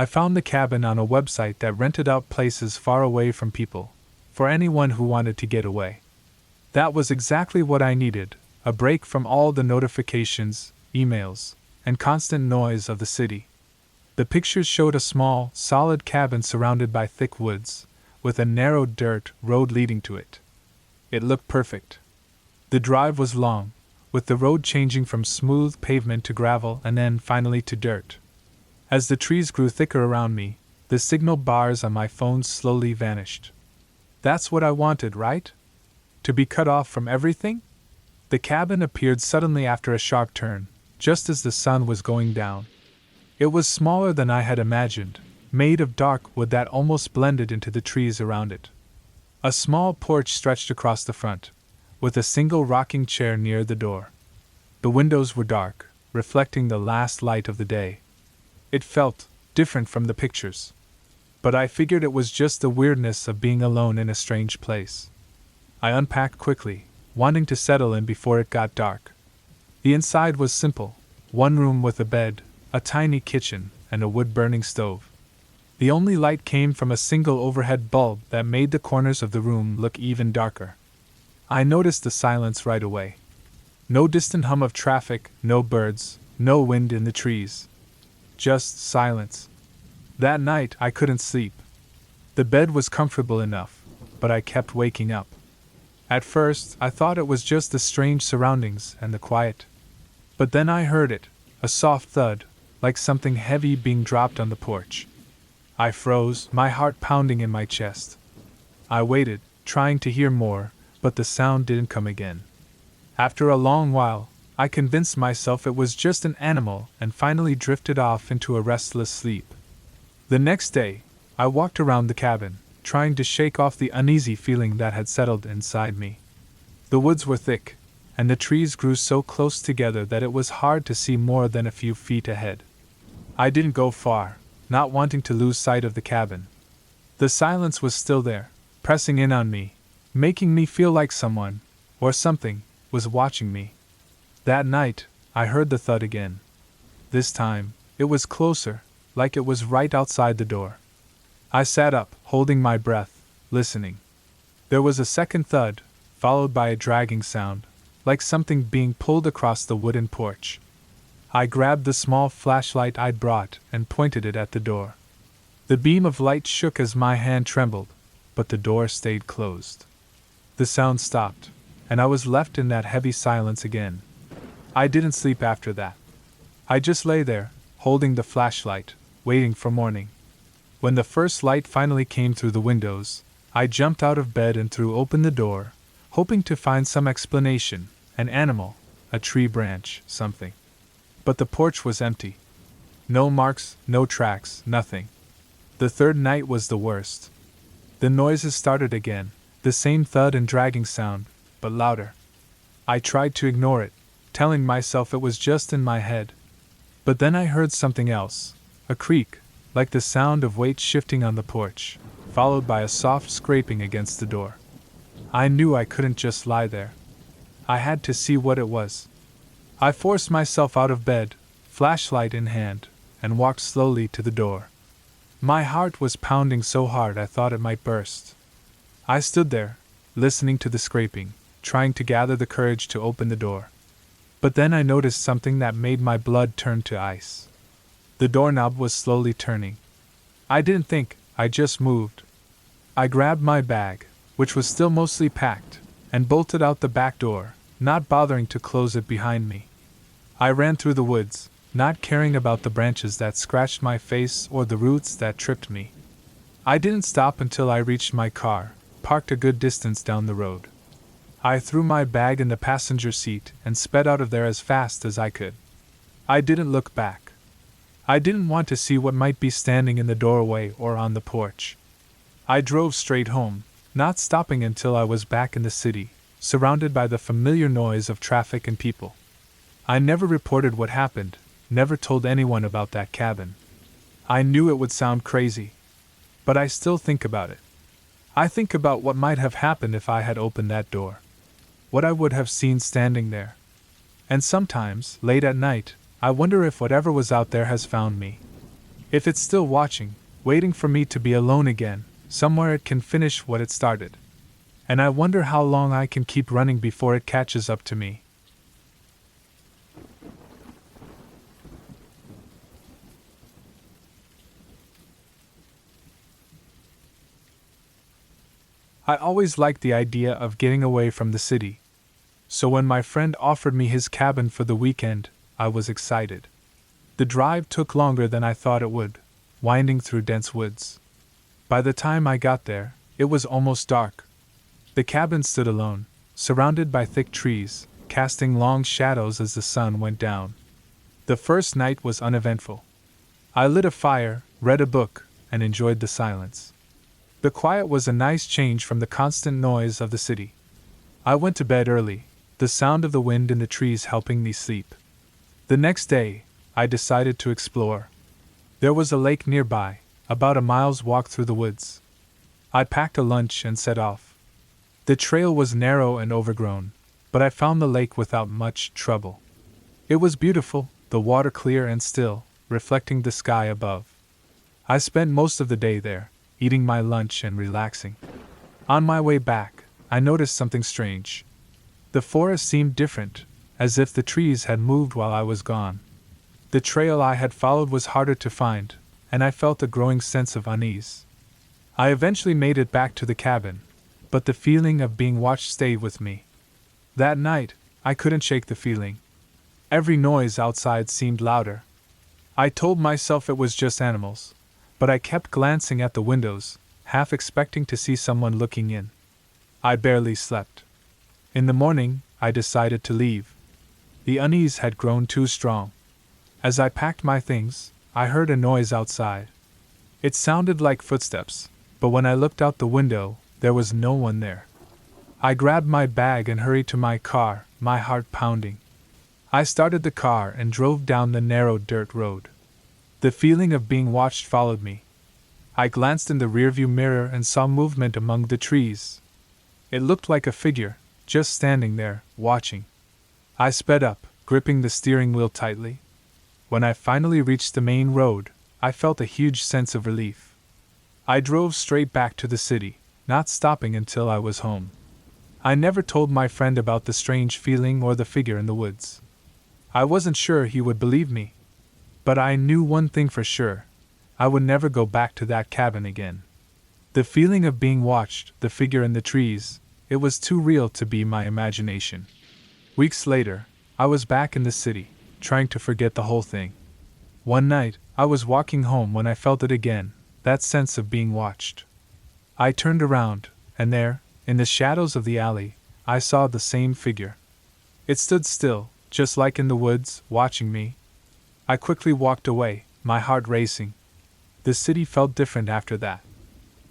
I found the cabin on a website that rented out places far away from people, for anyone who wanted to get away. That was exactly what I needed, a break from all the notifications, emails, and constant noise of the city. The pictures showed a small, solid cabin surrounded by thick woods, with a narrow dirt road leading to it. It looked perfect. The drive was long, with the road changing from smooth pavement to gravel and then finally to dirt. As the trees grew thicker around me, the signal bars on my phone slowly vanished. That's what I wanted, right? To be cut off from everything? The cabin appeared suddenly after a sharp turn, just as the sun was going down. It was smaller than I had imagined, made of dark wood that almost blended into the trees around it. A small porch stretched across the front, with a single rocking chair near the door. The windows were dark, reflecting the last light of the day. It felt different from the pictures, but I figured it was just the weirdness of being alone in a strange place. I unpacked quickly, wanting to settle in before it got dark. The inside was simple: one room with a bed, a tiny kitchen, and a wood-burning stove. The only light came from a single overhead bulb that made the corners of the room look even darker. I noticed the silence right away. No distant hum of traffic, no birds, no wind in the trees. Just silence. That night I couldn't sleep. The bed was comfortable enough, but I kept waking up. At first, I thought it was just the strange surroundings and the quiet. But then I heard it, a soft thud, like something heavy being dropped on the porch. I froze, my heart pounding in my chest. I waited, trying to hear more, but the sound didn't come again. After a long while, I convinced myself it was just an animal and finally drifted off into a restless sleep. The next day, I walked around the cabin, trying to shake off the uneasy feeling that had settled inside me. The woods were thick, and the trees grew so close together that it was hard to see more than a few feet ahead. I didn't go far, not wanting to lose sight of the cabin. The silence was still there, pressing in on me, making me feel like someone, or something, was watching me. That night, I heard the thud again. This time, it was closer, like it was right outside the door. I sat up, holding my breath, listening. There was a second thud, followed by a dragging sound, like something being pulled across the wooden porch. I grabbed the small flashlight I'd brought and pointed it at the door. The beam of light shook as my hand trembled, but the door stayed closed. The sound stopped, and I was left in that heavy silence again. I didn't sleep after that. I just lay there, holding the flashlight, waiting for morning. When the first light finally came through the windows, I jumped out of bed and threw open the door, hoping to find some explanation, an animal, a tree branch, something. But the porch was empty. No marks, no tracks, nothing. The third night was the worst. The noises started again, the same thud and dragging sound, but louder. I tried to ignore it, telling myself it was just in my head. But then I heard something else, a creak, like the sound of weight shifting on the porch, followed by a soft scraping against the door. I knew I couldn't just lie there. I had to see what it was. I forced myself out of bed, flashlight in hand, and walked slowly to the door. My heart was pounding so hard I thought it might burst. I stood there, listening to the scraping, trying to gather the courage to open the door. But then I noticed something that made my blood turn to ice. The doorknob was slowly turning. I didn't think, I just moved. I grabbed my bag, which was still mostly packed, and bolted out the back door, not bothering to close it behind me. I ran through the woods, not caring about the branches that scratched my face or the roots that tripped me. I didn't stop until I reached my car, parked a good distance down the road. I threw my bag in the passenger seat and sped out of there as fast as I could. I didn't look back. I didn't want to see what might be standing in the doorway or on the porch. I drove straight home, not stopping until I was back in the city, surrounded by the familiar noise of traffic and people. I never reported what happened, never told anyone about that cabin. I knew it would sound crazy, but I still think about it. I think about what might have happened if I had opened that door. What I would have seen standing there. And sometimes, late at night, I wonder if whatever was out there has found me. If it's still watching, waiting for me to be alone again, somewhere it can finish what it started. And I wonder how long I can keep running before it catches up to me. I always liked the idea of getting away from the city. So when my friend offered me his cabin for the weekend, I was excited. The drive took longer than I thought it would, winding through dense woods. By the time I got there, it was almost dark. The cabin stood alone, surrounded by thick trees, casting long shadows as the sun went down. The first night was uneventful. I lit a fire, read a book, and enjoyed the silence. The quiet was a nice change from the constant noise of the city. I went to bed early, the sound of the wind in the trees helping me sleep. The next day, I decided to explore. There was a lake nearby, about a mile's walk through the woods. I packed a lunch and set off. The trail was narrow and overgrown, but I found the lake without much trouble. It was beautiful, the water clear and still, reflecting the sky above. I spent most of the day there, eating my lunch and relaxing. On my way back, I noticed something strange. The forest seemed different, as if the trees had moved while I was gone. The trail I had followed was harder to find, and I felt a growing sense of unease. I eventually made it back to the cabin, but the feeling of being watched stayed with me. That night, I couldn't shake the feeling. Every noise outside seemed louder. I told myself it was just animals, but I kept glancing at the windows, half expecting to see someone looking in. I barely slept. In the morning, I decided to leave. The unease had grown too strong. As I packed my things, I heard a noise outside. It sounded like footsteps, but when I looked out the window, there was no one there. I grabbed my bag and hurried to my car, my heart pounding. I started the car and drove down the narrow dirt road. The feeling of being watched followed me. I glanced in the rearview mirror and saw movement among the trees. It looked like a figure, just standing there, watching. I sped up, gripping the steering wheel tightly. When I finally reached the main road, I felt a huge sense of relief. I drove straight back to the city, not stopping until I was home. I never told my friend about the strange feeling or the figure in the woods. I wasn't sure he would believe me. But I knew one thing for sure. I would never go back to that cabin again. The feeling of being watched, the figure in the trees, it was too real to be my imagination. Weeks later, I was back in the city, trying to forget the whole thing. One night, I was walking home when I felt it again, that sense of being watched. I turned around, and there, in the shadows of the alley, I saw the same figure. It stood still, just like in the woods, watching me. I quickly walked away, my heart racing. The city felt different after that.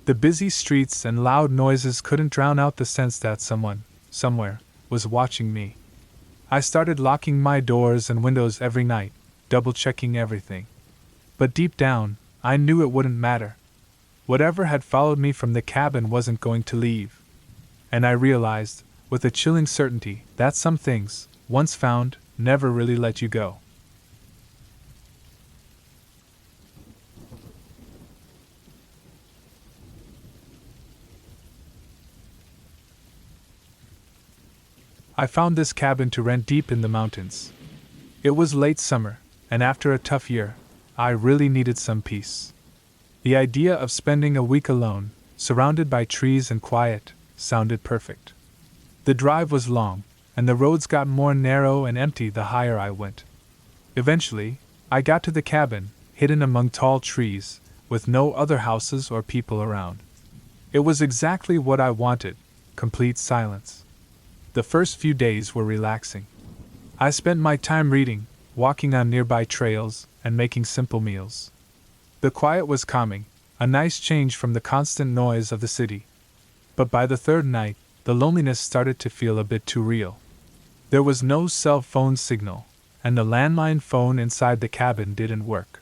The busy streets and loud noises couldn't drown out the sense that someone, somewhere, was watching me. I started locking my doors and windows every night, double-checking everything. But deep down, I knew it wouldn't matter. Whatever had followed me from the cabin wasn't going to leave. And I realized, with a chilling certainty, that some things, once found, never really let you go. I found this cabin to rent deep in the mountains. It was late summer, and after a tough year, I really needed some peace. The idea of spending a week alone, surrounded by trees and quiet, sounded perfect. The drive was long, and the roads got more narrow and empty the higher I went. Eventually, I got to the cabin, hidden among tall trees, with no other houses or people around. It was exactly what I wanted, complete silence. The first few days were relaxing. I spent my time reading, walking on nearby trails, and making simple meals. The quiet was calming, a nice change from the constant noise of the city. But by the third night, the loneliness started to feel a bit too real. There was no cell phone signal, and the landline phone inside the cabin didn't work.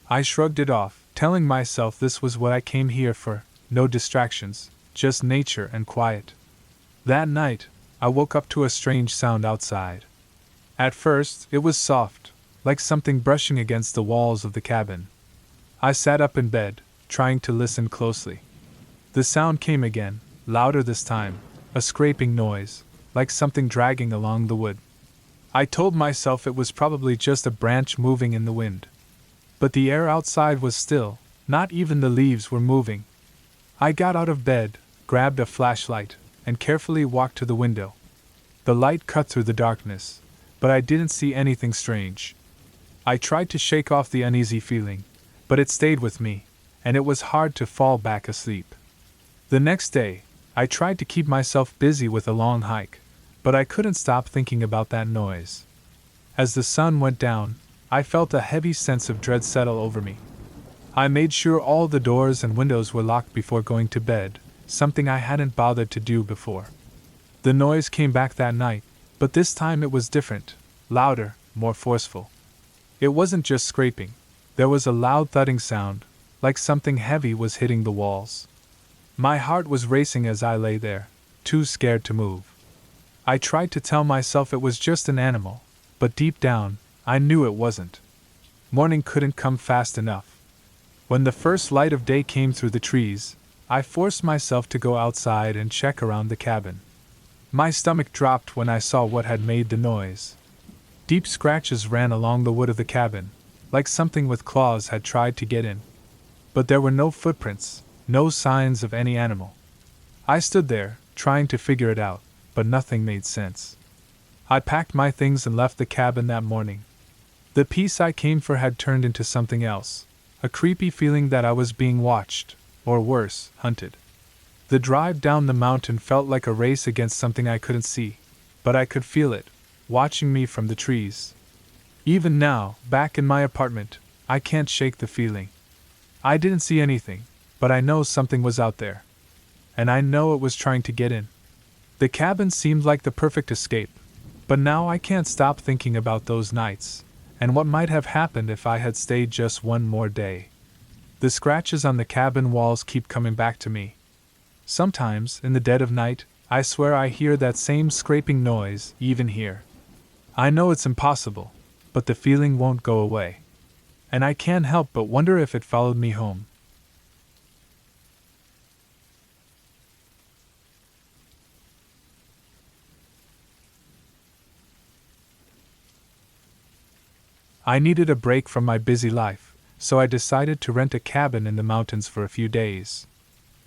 I shrugged it off, telling myself this was what I came here for, no distractions, just nature and quiet. That night, I woke up to a strange sound outside. At first, it was soft, like something brushing against the walls of the cabin. I sat up in bed, trying to listen closely. The sound came again, louder this time, a scraping noise, like something dragging along the wood. I told myself it was probably just a branch moving in the wind. But the air outside was still, not even the leaves were moving. I got out of bed, grabbed a flashlight, and carefully walked to the window. The light cut through the darkness, but I didn't see anything strange. I tried to shake off the uneasy feeling, but it stayed with me, and it was hard to fall back asleep. The next day, I tried to keep myself busy with a long hike, but I couldn't stop thinking about that noise. As the sun went down, I felt a heavy sense of dread settle over me. I made sure all the doors and windows were locked before going to bed, something I hadn't bothered to do before. The noise came back that night, but this time it was different, louder, more forceful. It wasn't just scraping. There was a loud thudding sound, like something heavy was hitting the walls. My heart was racing as I lay there, too scared to move. I tried to tell myself it was just an animal, but deep down, I knew it wasn't. Morning couldn't come fast enough. When the first light of day came through the trees, I forced myself to go outside and check around the cabin. My stomach dropped when I saw what had made the noise. Deep scratches ran along the wood of the cabin, like something with claws had tried to get in. But there were no footprints, no signs of any animal. I stood there, trying to figure it out, but nothing made sense. I packed my things and left the cabin that morning. The peace I came for had turned into something else, a creepy feeling that I was being watched, or worse, hunted. The drive down the mountain felt like a race against something I couldn't see, but I could feel it, watching me from the trees. Even now, back in my apartment, I can't shake the feeling. I didn't see anything, but I know something was out there. And I know it was trying to get in. The cabin seemed like the perfect escape, but now I can't stop thinking about those nights, and what might have happened if I had stayed just one more day. The scratches on the cabin walls keep coming back to me. Sometimes, in the dead of night, I swear I hear that same scraping noise, even here. I know it's impossible, but the feeling won't go away. And I can't help but wonder if it followed me home. I needed a break from my busy life, so I decided to rent a cabin in the mountains for a few days.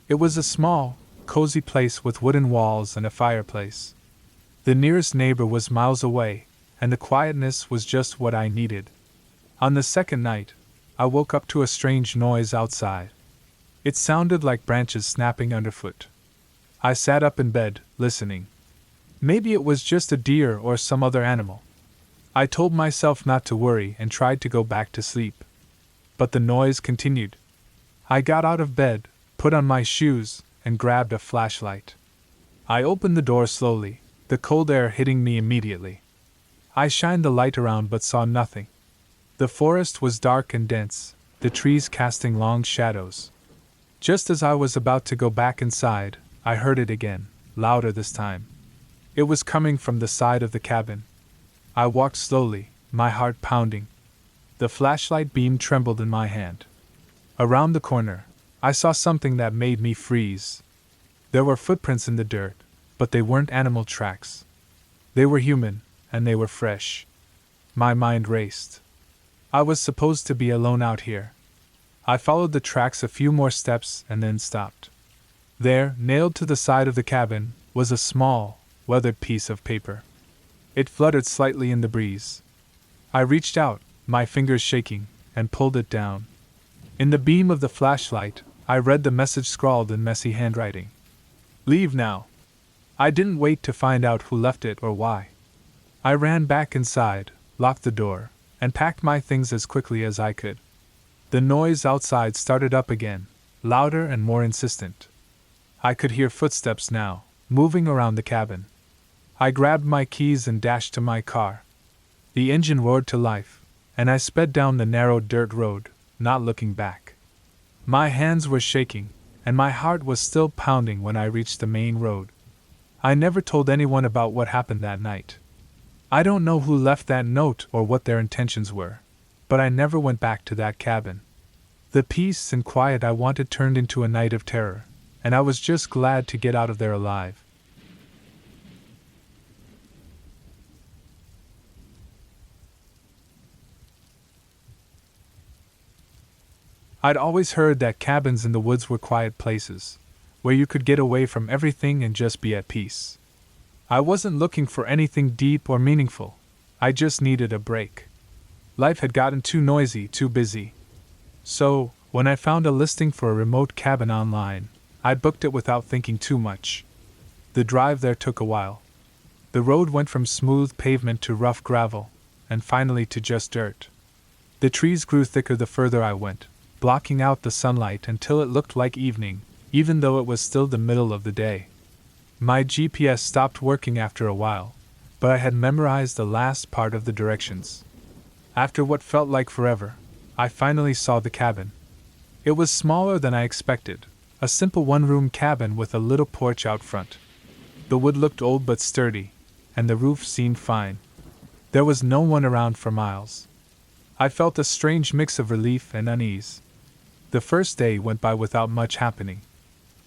It was a small, cozy place with wooden walls and a fireplace. The nearest neighbor was miles away, and the quietness was just what I needed. On the second night, I woke up to a strange noise outside. It sounded like branches snapping underfoot. I sat up in bed, listening. Maybe it was just a deer or some other animal. I told myself not to worry and tried to go back to sleep. But the noise continued. I got out of bed, put on my shoes, and grabbed a flashlight. I opened the door slowly, the cold air hitting me immediately. I shined the light around but saw nothing. The forest was dark and dense, the trees casting long shadows. Just as I was about to go back inside, I heard it again, louder this time. It was coming from the side of the cabin. I walked slowly, my heart pounding. The flashlight beam trembled in my hand. Around the corner, I saw something that made me freeze. There were footprints in the dirt, but they weren't animal tracks. They were human, and they were fresh. My mind raced. I was supposed to be alone out here. I followed the tracks a few more steps and then stopped. There, nailed to the side of the cabin, was a small, weathered piece of paper. It fluttered slightly in the breeze. I reached out, my fingers shaking, and pulled it down. In the beam of the flashlight, I read the message scrawled in messy handwriting. "Leave now." I didn't wait to find out who left it or why. I ran back inside, locked the door, and packed my things as quickly as I could. The noise outside started up again, louder and more insistent. I could hear footsteps now, moving around the cabin. I grabbed my keys and dashed to my car. The engine roared to life, and I sped down the narrow dirt road, not looking back. My hands were shaking, and my heart was still pounding when I reached the main road. I never told anyone about what happened that night. I don't know who left that note or what their intentions were, but I never went back to that cabin. The peace and quiet I wanted turned into a night of terror, and I was just glad to get out of there alive. I'd always heard that cabins in the woods were quiet places, where you could get away from everything and just be at peace. I wasn't looking for anything deep or meaningful, I just needed a break. Life had gotten too noisy, too busy. So, when I found a listing for a remote cabin online, I booked it without thinking too much. The drive there took a while. The road went from smooth pavement to rough gravel, and finally to just dirt. The trees grew thicker the further I went, blocking out the sunlight until it looked like evening, even though it was still the middle of the day. My GPS stopped working after a while, but I had memorized the last part of the directions. After what felt like forever, I finally saw the cabin. It was smaller than I expected, a simple one-room cabin with a little porch out front. The wood looked old but sturdy, and the roof seemed fine. There was no one around for miles. I felt a strange mix of relief and unease. The first day went by without much happening.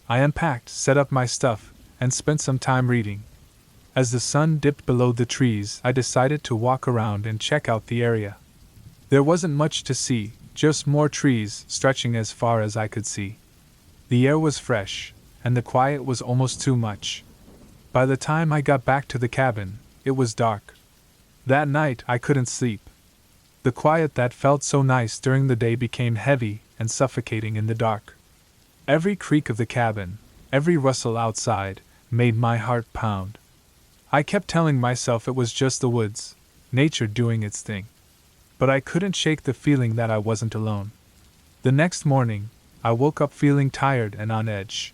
I unpacked, set up my stuff, and spent some time reading. As the sun dipped below the trees, I decided to walk around and check out the area. There wasn't much to see, just more trees stretching as far as I could see. The air was fresh, and the quiet was almost too much. By the time I got back to the cabin, it was dark. That night I couldn't sleep. The quiet that felt so nice during the day became heavy and suffocating in the dark. Every creak of the cabin, every rustle outside, made my heart pound. I kept telling myself it was just the woods, nature doing its thing. But I couldn't shake the feeling that I wasn't alone. The next morning, I woke up feeling tired and on edge.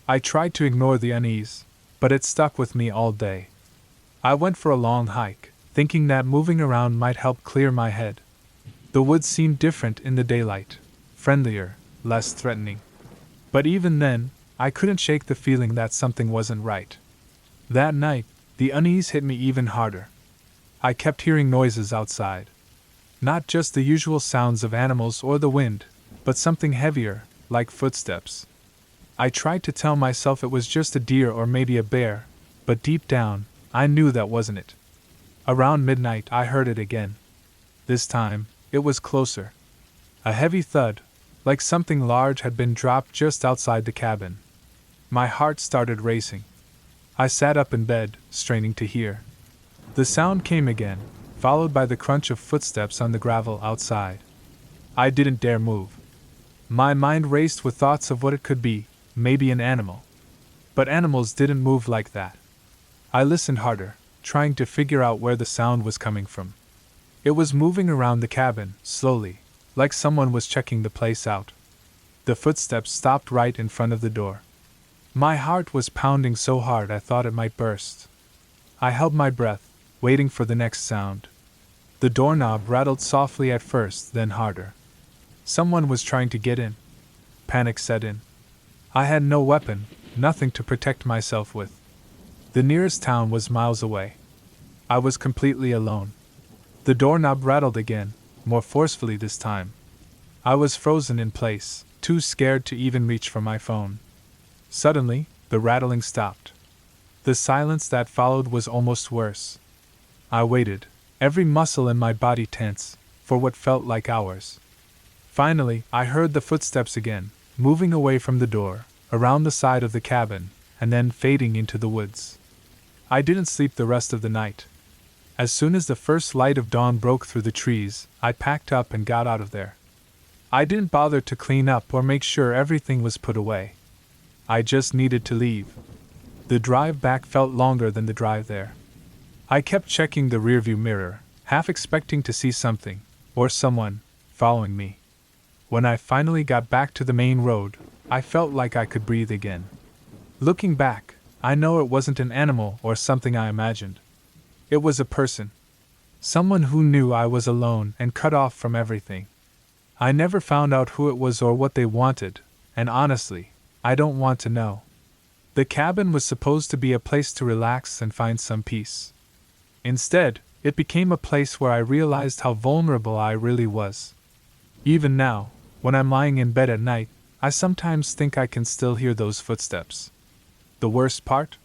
I tried to ignore the unease, but it stuck with me all day. I went for a long hike, thinking that moving around might help clear my head. The woods seemed different in the daylight, friendlier, less threatening. But even then, I couldn't shake the feeling that something wasn't right. That night, the unease hit me even harder. I kept hearing noises outside. Not just the usual sounds of animals or the wind, but something heavier, like footsteps. I tried to tell myself it was just a deer or maybe a bear, but deep down, I knew that wasn't it. Around midnight, I heard it again. This time, it was closer. A heavy thud, like something large had been dropped just outside the cabin. My heart started racing. I sat up in bed, straining to hear. The sound came again, followed by the crunch of footsteps on the gravel outside. I didn't dare move. My mind raced with thoughts of what it could be, maybe an animal. But animals didn't move like that. I listened harder, trying to figure out where the sound was coming from. It was moving around the cabin, slowly, like someone was checking the place out. The footsteps stopped right in front of the door. My heart was pounding so hard I thought it might burst. I held my breath, waiting for the next sound. The doorknob rattled softly at first, then harder. Someone was trying to get in. Panic set in. I had no weapon, nothing to protect myself with. The nearest town was miles away. I was completely alone. The doorknob rattled again, more forcefully this time. I was frozen in place, too scared to even reach for my phone. Suddenly, the rattling stopped. The silence that followed was almost worse. I waited, every muscle in my body tense, for what felt like hours. Finally, I heard the footsteps again, moving away from the door, around the side of the cabin, and then fading into the woods. I didn't sleep the rest of the night. As soon as the first light of dawn broke through the trees, I packed up and got out of there. I didn't bother to clean up or make sure everything was put away. I just needed to leave. The drive back felt longer than the drive there. I kept checking the rearview mirror, half expecting to see something, or someone, following me. When I finally got back to the main road, I felt like I could breathe again. Looking back, I know it wasn't an animal or something I imagined. It was a person. Someone who knew I was alone and cut off from everything. I never found out who it was or what they wanted, and honestly, I don't want to know. The cabin was supposed to be a place to relax and find some peace. Instead, it became a place where I realized how vulnerable I really was. Even now, When I'm lying in bed at night, I sometimes think I can still hear those footsteps. The worst part?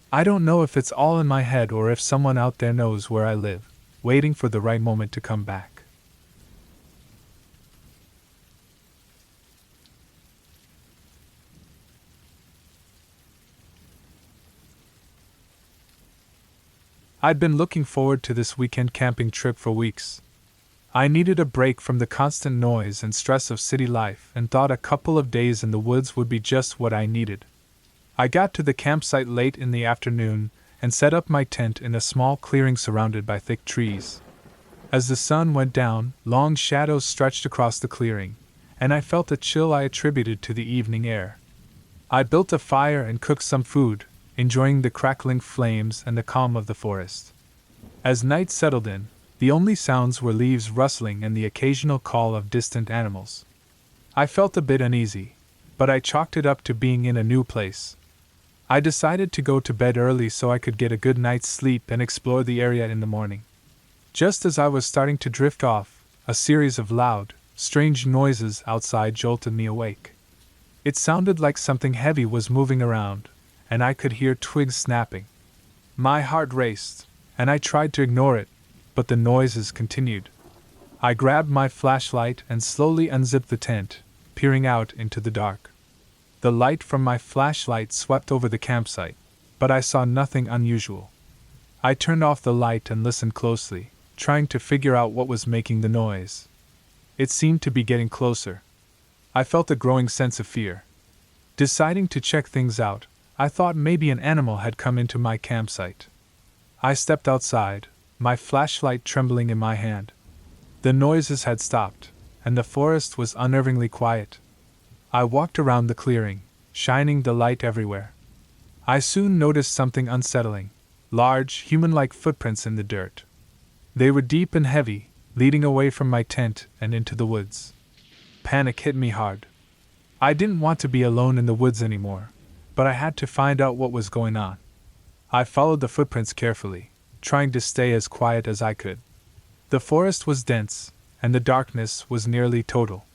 I don't know if it's all in my head or if someone out there knows where I live, waiting for the right moment to come back. I'd been looking forward to this weekend camping trip for weeks. I needed a break from the constant noise and stress of city life and thought a couple of days in the woods would be just what I needed. I got to the campsite late in the afternoon and set up my tent in a small clearing surrounded by thick trees. As the sun went down, long shadows stretched across the clearing, and I felt a chill I attributed to the evening air. I built a fire and cooked some food, enjoying the crackling flames and the calm of the forest. As night settled in, the only sounds were leaves rustling and the occasional call of distant animals. I felt a bit uneasy, but I chalked it up to being in a new place. I decided to go to bed early so I could get a good night's sleep and explore the area in the morning. Just as I was starting to drift off, a series of loud, strange noises outside jolted me awake. It sounded like something heavy was moving around, and I could hear twigs snapping. My heart raced, and I tried to ignore it, but the noises continued. I grabbed my flashlight and slowly unzipped the tent, peering out into the dark. The light from my flashlight swept over the campsite, but I saw nothing unusual. I turned off the light and listened closely, trying to figure out what was making the noise. It seemed to be getting closer. I felt a growing sense of fear. Deciding to check things out, I thought maybe an animal had come into my campsite. I stepped outside, my flashlight trembling in my hand. The noises had stopped, and the forest was unnervingly quiet. I walked around the clearing, shining the light everywhere. I soon noticed something unsettling: large, human-like footprints in the dirt. They were deep and heavy, leading away from my tent and into the woods. Panic hit me hard. I didn't want to be alone in the woods anymore, but I had to find out what was going on. I followed the footprints carefully, trying to stay as quiet as I could. The forest was dense, and the darkness was nearly total.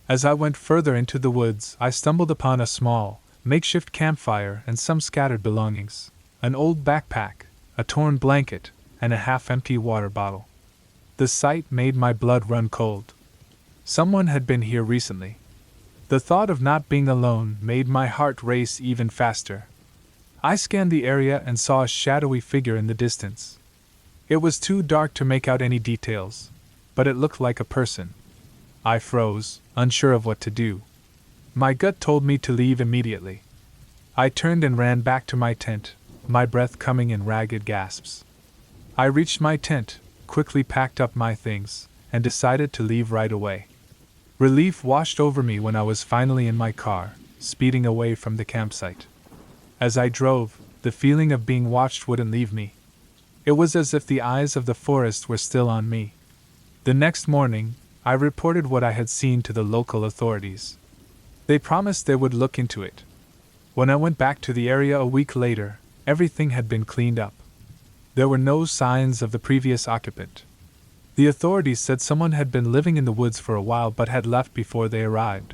As I went further into the woods, I stumbled upon a small, makeshift campfire and some scattered belongings: an old backpack, a torn blanket, and a half-empty water bottle. The sight made my blood run cold. Someone had been here recently. The thought of not being alone made my heart race even faster. I scanned the area and saw a shadowy figure in the distance. It was too dark to make out any details, but it looked like a person. I froze, unsure of what to do. My gut told me to leave immediately. I turned and ran back to my tent, my breath coming in ragged gasps. I reached my tent, quickly packed up my things, and decided to leave right away. Relief washed over me when I was finally in my car, speeding away from the campsite. As I drove, the feeling of being watched wouldn't leave me. It was as if the eyes of the forest were still on me. The next morning, I reported what I had seen to the local authorities. They promised they would look into it. When I went back to the area a week later, everything had been cleaned up. There were no signs of the previous occupant. The authorities said someone had been living in the woods for a while but had left before they arrived.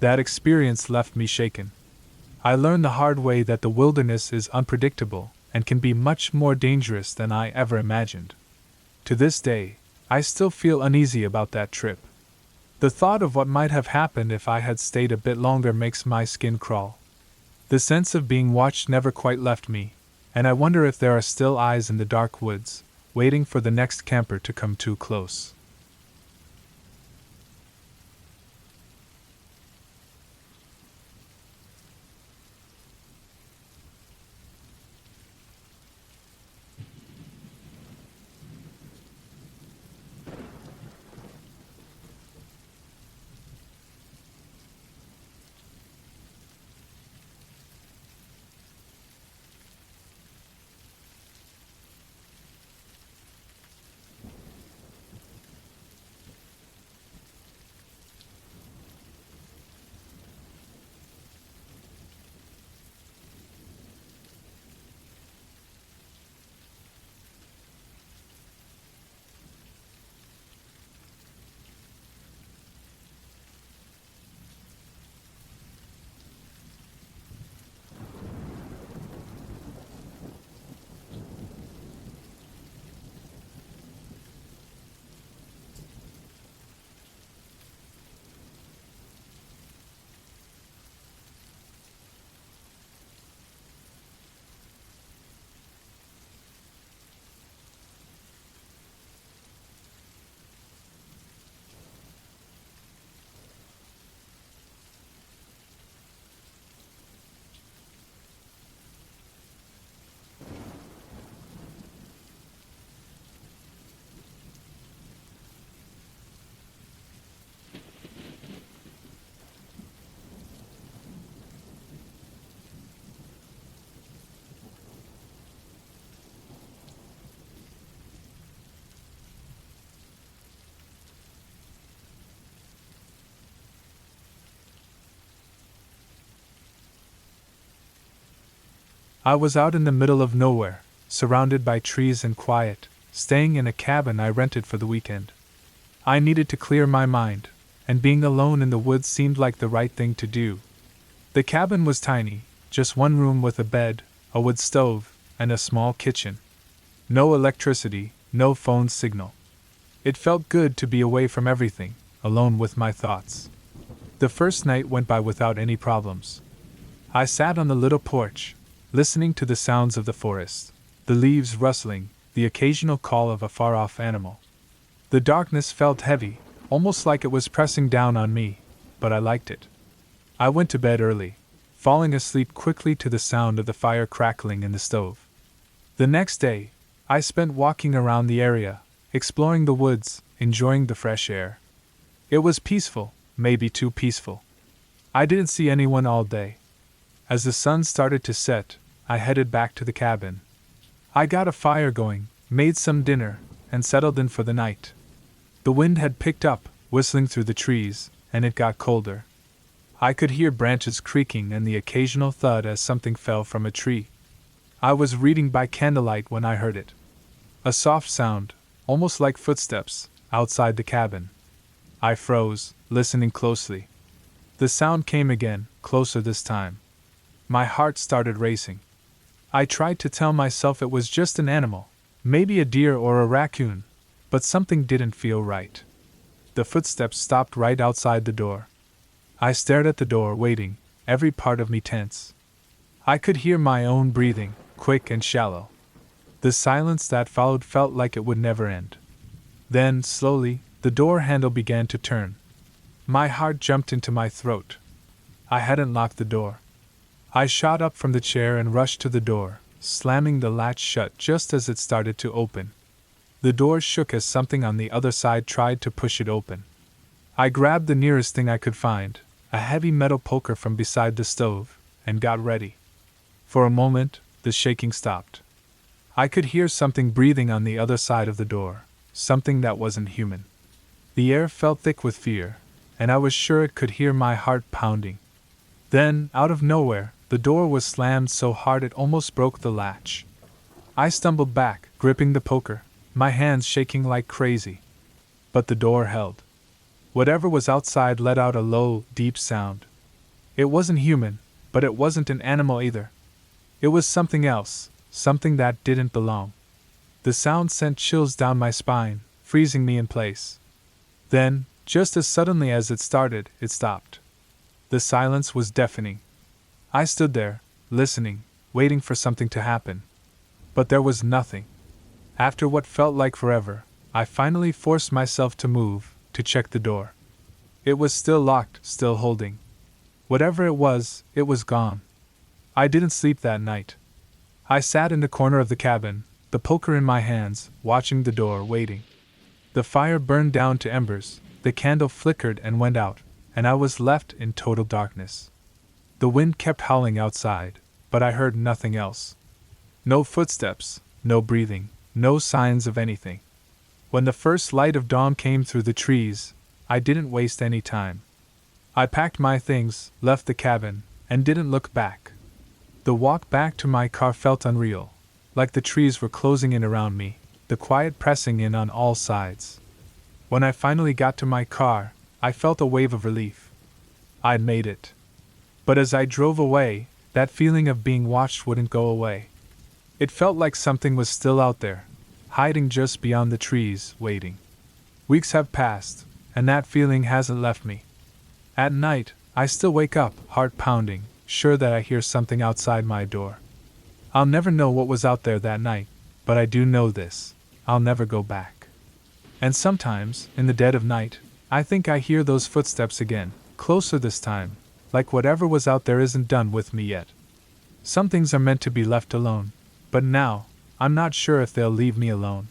That experience left me shaken. I learned the hard way that the wilderness is unpredictable and can be much more dangerous than I ever imagined. To this day, I still feel uneasy about that trip. The thought of what might have happened if I had stayed a bit longer makes my skin crawl. The sense of being watched never quite left me, and I wonder if there are still eyes in the dark woods, waiting for the next camper to come too close. I was out in the middle of nowhere, surrounded by trees and quiet, staying in a cabin I rented for the weekend. I needed to clear my mind, and being alone in the woods seemed like the right thing to do. The cabin was tiny, just one room with a bed, a wood stove, and a small kitchen. No electricity, no phone signal. It felt good to be away from everything, alone with my thoughts. The first night went by without any problems. I sat on the little porch, listening to the sounds of the forest, the leaves rustling, the occasional call of a far-off animal. The darkness felt heavy, almost like it was pressing down on me, but I liked it. I went to bed early, falling asleep quickly to the sound of the fire crackling in the stove. The next day, I spent walking around the area, exploring the woods, enjoying the fresh air. It was peaceful, maybe too peaceful. I didn't see anyone all day. As the sun started to set, I headed back to the cabin. I got a fire going, made some dinner, and settled in for the night. The wind had picked up, whistling through the trees, and it got colder. I could hear branches creaking and the occasional thud as something fell from a tree. I was reading by candlelight when I heard it. A soft sound, almost like footsteps, outside the cabin. I froze, listening closely. The sound came again, closer this time. My heart started racing. I tried to tell myself it was just an animal, maybe a deer or a raccoon, but something didn't feel right. The footsteps stopped right outside the door. I stared at the door, waiting, every part of me tense. I could hear my own breathing, quick and shallow. The silence that followed felt like it would never end. Then, slowly, the door handle began to turn. My heart jumped into my throat. I hadn't locked the door. I shot up from the chair and rushed to the door, slamming the latch shut just as it started to open. The door shook as something on the other side tried to push it open. I grabbed the nearest thing I could find, a heavy metal poker from beside the stove, and got ready. For a moment, the shaking stopped. I could hear something breathing on the other side of the door, something that wasn't human. The air felt thick with fear, and I was sure it could hear my heart pounding. Then, out of nowhere, the door was slammed so hard it almost broke the latch. I stumbled back, gripping the poker, my hands shaking like crazy. But the door held. Whatever was outside let out a low, deep sound. It wasn't human, but it wasn't an animal either. It was something else, something that didn't belong. The sound sent chills down my spine, freezing me in place. Then, just as suddenly as it started, it stopped. The silence was deafening. I stood there, listening, waiting for something to happen. But there was nothing. After what felt like forever, I finally forced myself to move, to check the door. It was still locked, still holding. Whatever it was gone. I didn't sleep that night. I sat in the corner of the cabin, the poker in my hands, watching the door, waiting. The fire burned down to embers, the candle flickered and went out, and I was left in total darkness. The wind kept howling outside, but I heard nothing else. No footsteps, no breathing, no signs of anything. When the first light of dawn came through the trees, I didn't waste any time. I packed my things, left the cabin, and didn't look back. The walk back to my car felt unreal, like the trees were closing in around me, the quiet pressing in on all sides. When I finally got to my car, I felt a wave of relief. I'd made it. But as I drove away, that feeling of being watched wouldn't go away. It felt like something was still out there, hiding just beyond the trees, waiting. Weeks have passed, and that feeling hasn't left me. At night, I still wake up, heart pounding, sure that I hear something outside my door. I'll never know what was out there that night, but I do know this: I'll never go back. And sometimes, in the dead of night, I think I hear those footsteps again, closer this time, like whatever was out there isn't done with me yet. Some things are meant to be left alone, but now, I'm not sure if they'll leave me alone.